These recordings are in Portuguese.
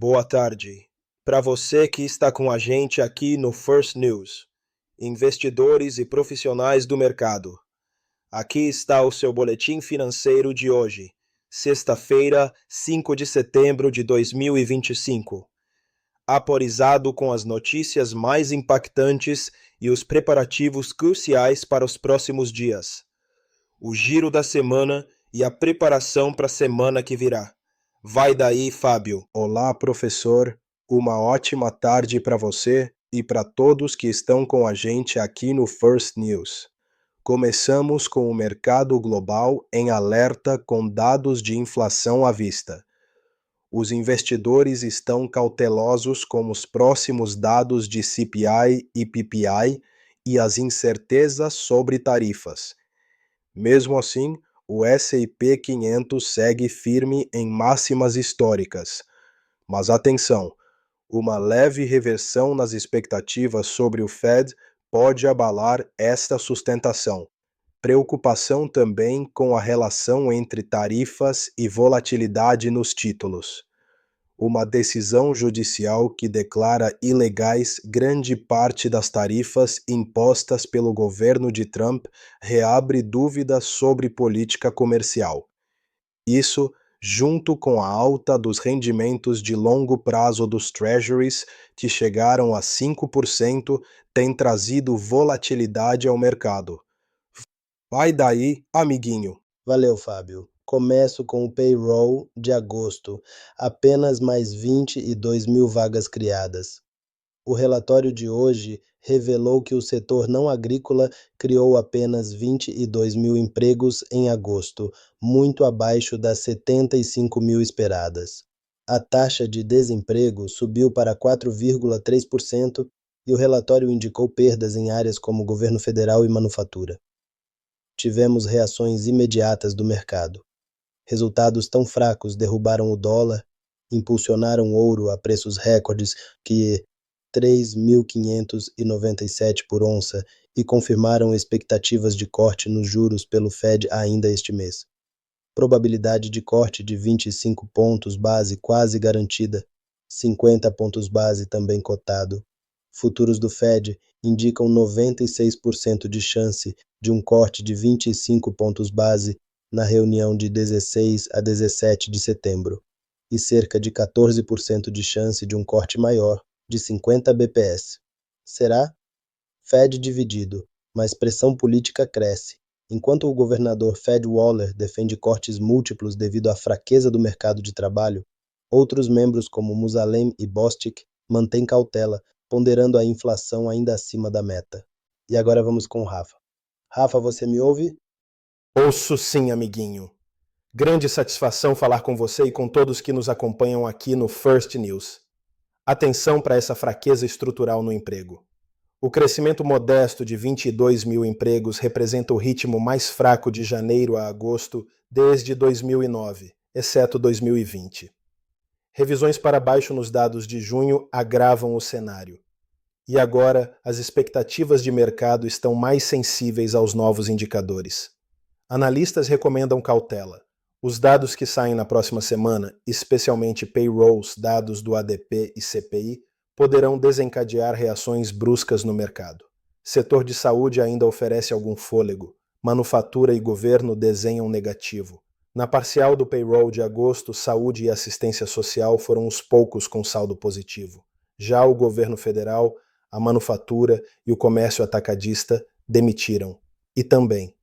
Boa tarde. Para você que está com a gente aqui no First News, investidores e profissionais do mercado. Aqui está o seu boletim financeiro de hoje, sexta-feira, 5 de setembro de 2025. Aporizado com as notícias mais impactantes e os preparativos cruciais para os próximos dias. O giro da semana e a preparação para a semana que virá. Vai daí, Fábio. Olá, professor. Uma ótima tarde para você e para todos que estão com a gente aqui no First News. Começamos com o mercado global em alerta com dados de inflação à vista. Os investidores estão cautelosos com os próximos dados de CPI e PPI e as incertezas sobre tarifas. Mesmo assim, o S&P 500 segue firme em máximas históricas. Mas atenção, uma leve reversão nas expectativas sobre o Fed pode abalar esta sustentação. Preocupação também com a relação entre tarifas e volatilidade nos títulos. Uma decisão judicial que declara ilegais grande parte das tarifas impostas pelo governo de Trump reabre dúvidas sobre política comercial. Isso, junto com a alta dos rendimentos de longo prazo dos Treasuries, que chegaram a 5%, tem trazido volatilidade ao mercado. Vai daí, amiguinho. Valeu, Fábio. Começo com o payroll de agosto, apenas mais 22 mil vagas criadas. O relatório de hoje revelou que o setor não agrícola criou apenas 22 mil empregos em agosto, muito abaixo das 75 mil esperadas. A taxa de desemprego subiu para 4,3% e o relatório indicou perdas em áreas como governo federal e manufatura. Tivemos reações imediatas do mercado. Resultados tão fracos derrubaram o dólar, impulsionaram o ouro a preços recordes que 3.597 por onça e confirmaram expectativas de corte nos juros pelo Fed ainda este mês. Probabilidade de corte de 25 pontos base quase garantida, 50 pontos base também cotado. Futuros do Fed indicam 96% de chance de um corte de 25 pontos base na reunião de 16 a 17 de setembro, e cerca de 14% de chance de um corte maior, de 50 bps. Será? Fed dividido, mas pressão política cresce. Enquanto o governador Fed Waller defende cortes múltiplos devido à fraqueza do mercado de trabalho, outros membros como Musalem e Bostic mantêm cautela, ponderando a inflação ainda acima da meta. E agora vamos com o Rafa. Rafa, você me ouve? Ouço sim, amiguinho. Grande satisfação falar com você e com todos que nos acompanham aqui no First News. Atenção para essa fraqueza estrutural no emprego. O crescimento modesto de 22 mil empregos representa o ritmo mais fraco de janeiro a agosto desde 2009, exceto 2020. Revisões para baixo nos dados de junho agravam o cenário. E agora, as expectativas de mercado estão mais sensíveis aos novos indicadores. Analistas recomendam cautela. Os dados que saem na próxima semana, especialmente payrolls, dados do ADP e CPI, poderão desencadear reações bruscas no mercado. Setor de saúde ainda oferece algum fôlego. Manufatura e governo desenham negativo. Na parcial do payroll de agosto, saúde e assistência social foram os poucos com saldo positivo. Já o governo federal, a manufatura e o comércio atacadista demitiram. E também.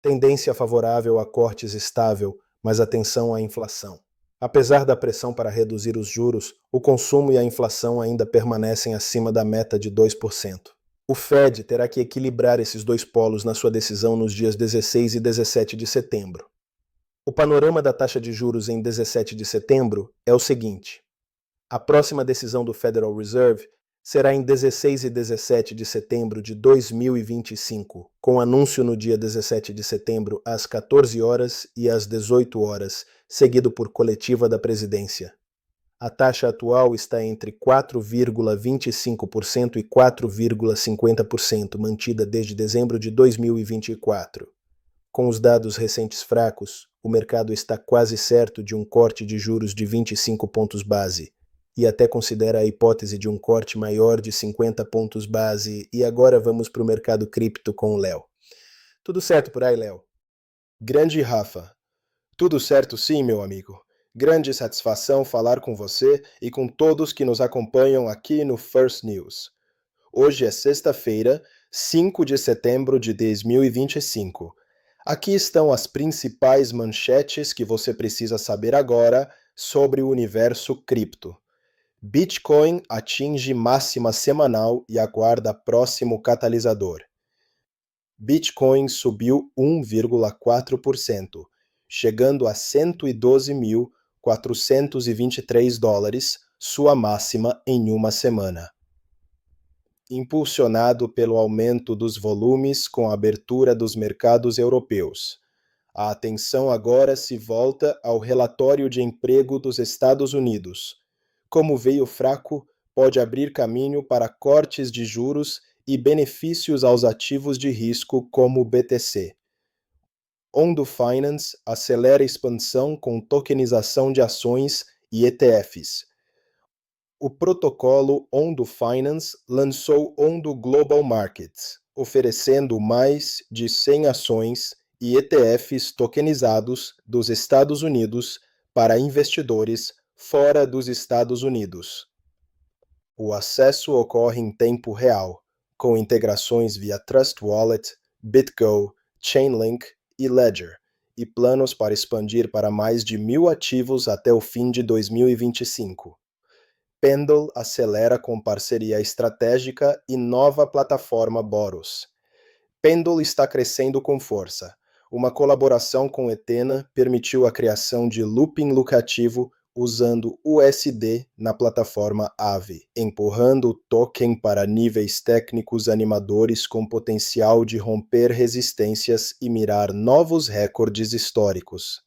Tendência favorável a cortes estável, mas atenção à inflação. Apesar da pressão para reduzir os juros, o consumo e a inflação ainda permanecem acima da meta de 2%. O Fed terá que equilibrar esses dois polos na sua decisão nos dias 16 e 17 de setembro. O panorama da taxa de juros em 17 de setembro é o seguinte. A próxima decisão do Federal Reserve será em 16 e 17 de setembro de 2025, com anúncio no dia 17 de setembro às 14 horas e às 18 horas, seguido por coletiva da presidência. A taxa atual está entre 4,25% e 4,50%, mantida desde dezembro de 2024. Com os dados recentes fracos, o mercado está quase certo de um corte de juros de 25 pontos base, e até considera a hipótese de um corte maior de 50 pontos base. E agora vamos para o mercado cripto com o Léo. Tudo certo por aí, Léo? Grande Rafa. Tudo certo sim, meu amigo. Grande satisfação falar com você e com todos que nos acompanham aqui no First News. Hoje é sexta-feira, 5 de setembro de 2025. Aqui estão as principais manchetes que você precisa saber agora sobre o universo cripto. Bitcoin atinge máxima semanal e aguarda próximo catalisador. Bitcoin subiu 1,4%, chegando a 112.423 dólares, sua máxima em uma semana. Impulsionado pelo aumento dos volumes com a abertura dos mercados europeus. A atenção agora se volta ao relatório de emprego dos Estados Unidos. Como veio fraco, pode abrir caminho para cortes de juros e benefícios aos ativos de risco como o BTC. Ondo Finance acelera expansão com tokenização de ações e ETFs. O protocolo Ondo Finance lançou Ondo Global Markets, oferecendo mais de 100 ações e ETFs tokenizados dos Estados Unidos para investidores fora dos Estados Unidos. O acesso ocorre em tempo real, com integrações via Trust Wallet, BitGo, Chainlink e Ledger, e planos para expandir para mais de 1.000 ativos até o fim de 2025. Pendle acelera com parceria estratégica e nova plataforma Boros. Pendle está crescendo com força. Uma colaboração com Ethena permitiu a criação de looping lucrativo usando USD na plataforma Aave, empurrando o token para níveis técnicos animadores com potencial de romper resistências e mirar novos recordes históricos.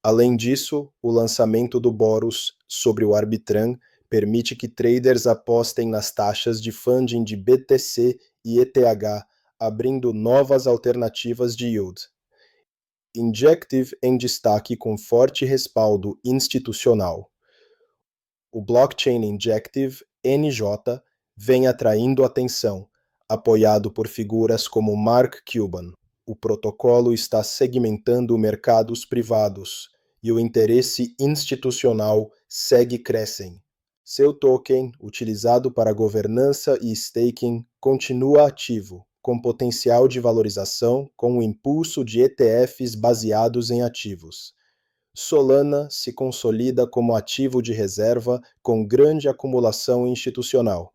Além disso, o lançamento do Boros sobre o Arbitrum permite que traders apostem nas taxas de funding de BTC e ETH, abrindo novas alternativas de yield. Injective em destaque com forte respaldo institucional. O blockchain Injective NJ vem atraindo atenção, apoiado por figuras como Mark Cuban. O protocolo está segmentando mercados privados e o interesse institucional segue crescendo. Seu token, utilizado para governança e staking, continua ativo, com potencial de valorização com o impulso de ETFs baseados em ativos. Solana se consolida como ativo de reserva com grande acumulação institucional.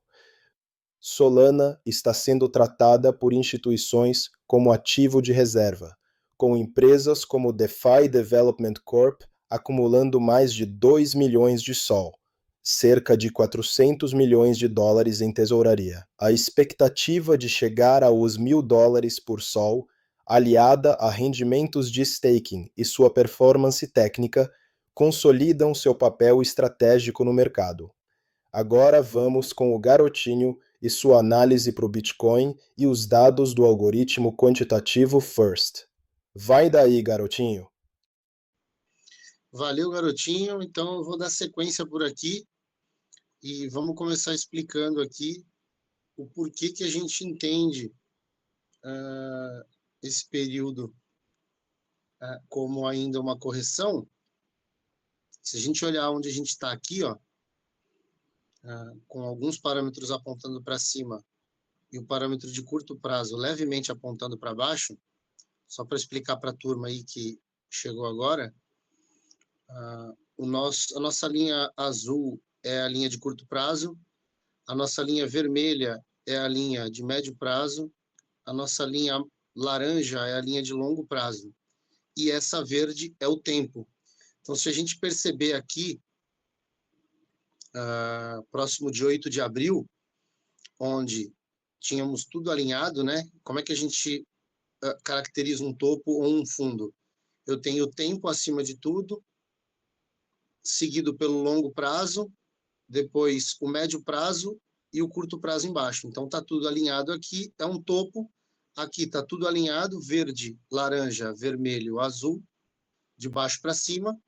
Solana está sendo tratada por instituições como ativo de reserva, com empresas como DeFi Development Corp acumulando mais de 2 milhões de SOL, cerca de 400 milhões de dólares em tesouraria. A expectativa de chegar aos $1.000 por SOL, aliada a rendimentos de staking e sua performance técnica, consolidam seu papel estratégico no mercado. Agora vamos com o Garotinho e sua análise para o Bitcoin e os dados do algoritmo quantitativo FIRST. Vai daí, Garotinho. Valeu, Garotinho. Então eu vou dar sequência por aqui e vamos começar explicando aqui o porquê que a gente entende esse período como ainda uma correção. Se a gente olhar onde a gente está aqui, ó, com alguns parâmetros apontando para cima e o parâmetro de curto prazo levemente apontando para baixo, só para explicar para a turma aí que chegou agora, a nossa linha azul é a linha de curto prazo, a nossa linha vermelha é a linha de médio prazo, a nossa linha laranja é a linha de longo prazo, e essa verde é o tempo. Então, se a gente perceber aqui, próximo de 8 de abril, onde tínhamos tudo alinhado, né? Como é que a gente caracteriza um topo ou um fundo? Eu tenho o tempo acima de tudo, seguido pelo longo prazo, depois o médio prazo e o curto prazo embaixo. Então, está tudo alinhado aqui, é um topo. Aqui está tudo alinhado, verde, laranja, vermelho, azul, de baixo para cima.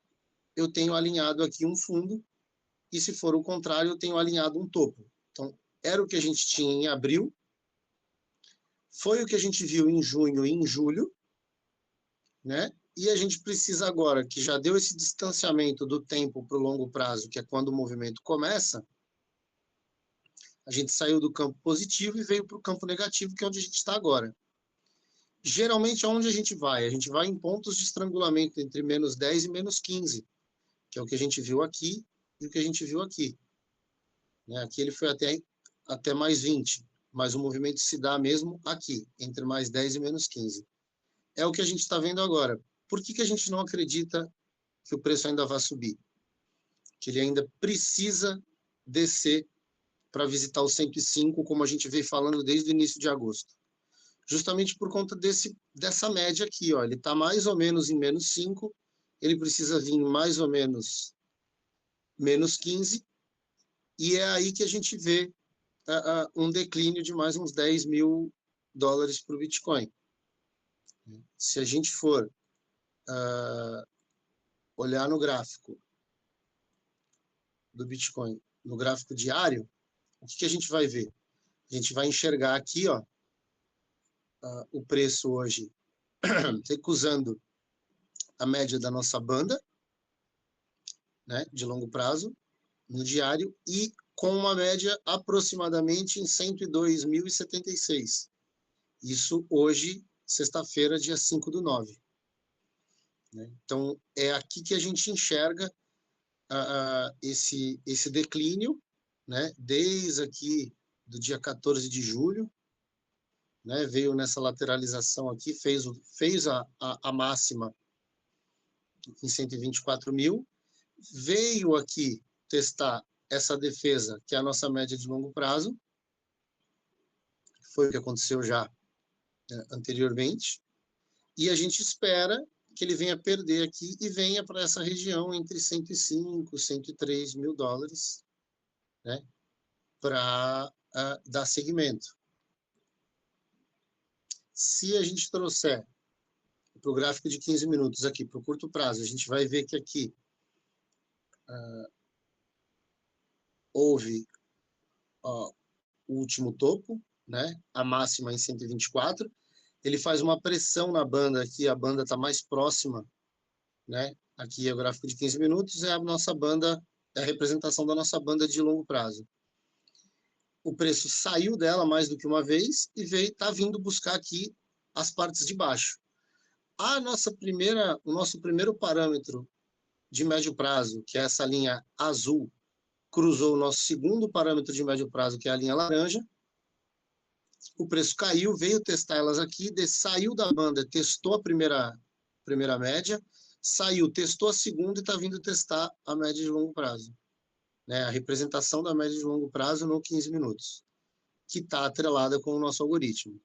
Eu tenho alinhado aqui um fundo e se for o contrário, eu tenho alinhado um topo. Então, era o que a gente tinha em abril, foi o que a gente viu em junho e em julho, né? E a gente precisa agora, que já deu esse distanciamento do tempo para o longo prazo, que é quando o movimento começa, a gente saiu do campo positivo e veio para o campo negativo, que é onde a gente está agora. Geralmente, aonde a gente vai? A gente vai em pontos de estrangulamento entre menos 10 e menos 15, que é o que a gente viu aqui e o que a gente viu aqui. Né? Aqui ele foi até mais 20, mas o movimento se dá mesmo aqui, entre mais 10 e menos 15. É o que a gente está vendo agora. Por que a gente não acredita que o preço ainda vai subir? Que ele ainda precisa descer para visitar o 105, como a gente veio falando desde o início de agosto. Justamente por conta dessa média aqui, ó. Ele está mais ou menos em menos 5, ele precisa vir mais ou menos menos 15, e é aí que a gente vê um declínio de mais uns 10 mil dólares para o Bitcoin. Se a gente for olhar no gráfico do Bitcoin, no gráfico diário, o que a gente vai ver? A gente vai enxergar aqui, ó, o preço hoje recusando a média da nossa banda, né, de longo prazo, no diário, e com uma média aproximadamente em 102.076. Isso hoje, sexta-feira, dia 5/9. Né? Então, é aqui que a gente enxerga esse declínio, né, desde aqui do dia 14 de julho, né, veio nessa lateralização aqui, fez a máxima em 124 mil, veio aqui testar essa defesa, que é a nossa média de longo prazo, foi o que aconteceu já anteriormente, e a gente espera que ele venha perder aqui e venha para essa região entre 105 e 103 mil dólares, né, para dar seguimento. Se a gente trouxer para o gráfico de 15 minutos aqui, para o curto prazo, a gente vai ver que aqui houve o último topo, né, a máxima em 124, ele faz uma pressão na banda aqui, a banda está mais próxima, né, aqui é o gráfico de 15 minutos, é a nossa banda, é a representação da nossa banda de longo prazo. O preço saiu dela mais do que uma vez e está vindo buscar aqui as partes de baixo. O nosso primeiro parâmetro de médio prazo, que é essa linha azul, cruzou o nosso segundo parâmetro de médio prazo, que é a linha laranja. O preço caiu, veio testar elas aqui, saiu da banda, testou a primeira média, saiu, testou a segunda e está vindo testar a média de longo prazo. Né? A representação da média de longo prazo no 15 minutos, que está atrelada com o nosso algoritmo.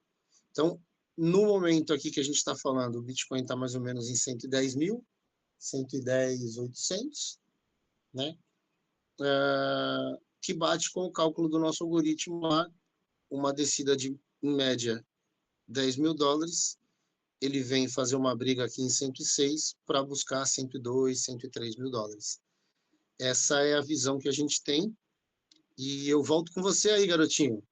Então, no momento aqui que a gente está falando, o Bitcoin está mais ou menos em 110 mil, 110.800, né? Que bate com o cálculo do nosso algoritmo lá, uma descida de, em média, 10 mil dólares, ele vem fazer uma briga aqui em 106 para buscar 102, 103 mil dólares. Essa é a visão que a gente tem, e eu volto com você aí, garotinho.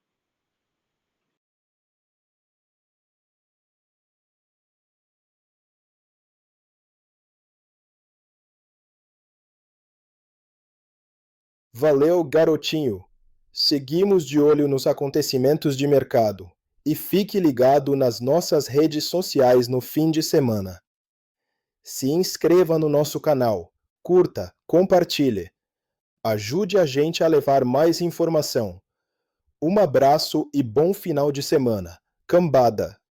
Valeu, garotinho. Seguimos de olho nos acontecimentos de mercado e fique ligado nas nossas redes sociais no fim de semana. Se inscreva no nosso canal, curta, compartilhe. Ajude a gente a levar mais informação. Um abraço e bom final de semana. Cambada!